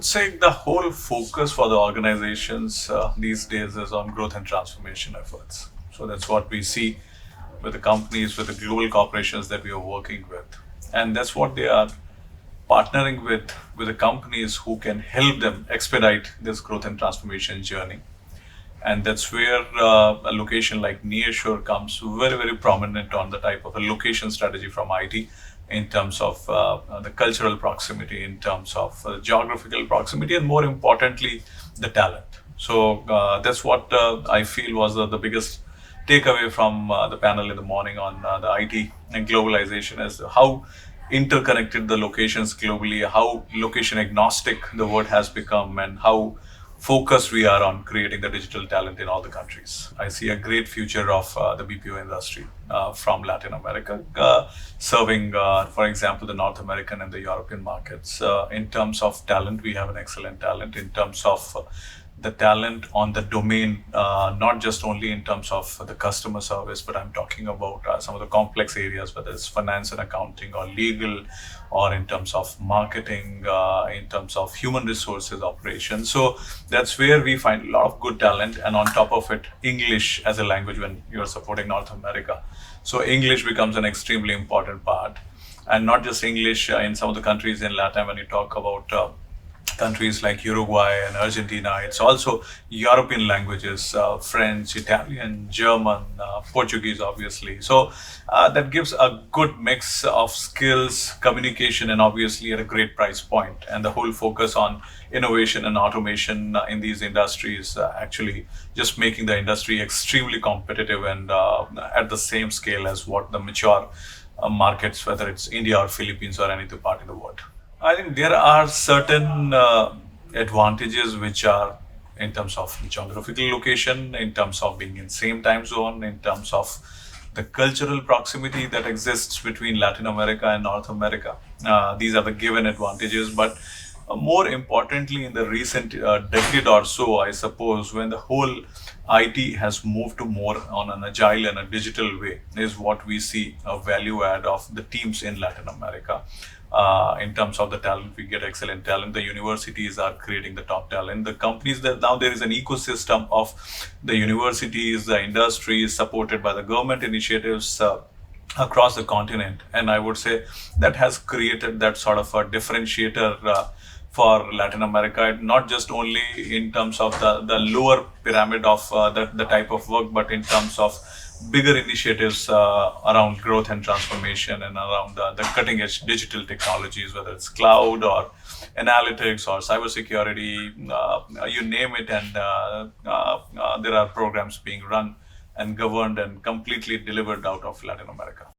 would say the whole focus for the organizations these days is on growth and transformation efforts. So that's what we see with the companies, with the global corporations that we are working with. And that's what they are partnering with the companies who can help them expedite this growth and transformation journey. And that's where a location like Nearshore comes very, very prominent on the type of a location strategy from IT in terms of the cultural proximity, in terms of geographical proximity, and more importantly, the talent. So that's what I feel was the biggest takeaway from the panel in the morning on the IT and globalization, as how interconnected the locations globally, how location agnostic the word has become, and how focused we are on creating the digital talent in all the countries. I see a great future of the BPO industry from Latin America, serving, for example, the North American and the European markets. In terms of talent, we have an excellent talent in terms of the talent on the domain, not just only in terms of the customer service, but I'm talking about some of the complex areas, whether it's finance and accounting or legal, or in terms of marketing, in terms of human resources operations. So that's where we find a lot of good talent. And on top of it, English as a language when you're supporting North America. So English becomes an extremely important part. And not just English in some of the countries in Latin, when you talk about countries like Uruguay and Argentina, it's also European languages, French, Italian, German, Portuguese, obviously. So that gives a good mix of skills, communication, and obviously at a great price point. And the whole focus on innovation and automation in these industries, actually just making the industry extremely competitive and at the same scale as what the mature markets, whether it's India or Philippines or any other part in the world. I think there are certain advantages which are in terms of geographical location, in terms of being in same time zone, in terms of the cultural proximity that exists between Latin America and North America. These are the given advantages, but more importantly, in the recent decade or so, I suppose, when the whole IT has moved to more on an agile and a digital way, is what we see a value add of the teams in Latin America. In terms of the talent, we get excellent talent. The universities are creating the top talent. The companies, that now there is an ecosystem of the universities, the industry is supported by the government initiatives across the continent. And I would say that has created that sort of a differentiator for Latin America, not just only in terms of the lower pyramid of the type of work, but in terms of bigger initiatives around growth and transformation and around the cutting edge digital technologies, whether it's cloud or analytics or cybersecurity, you name it. And there are programs being run and governed and completely delivered out of Latin America.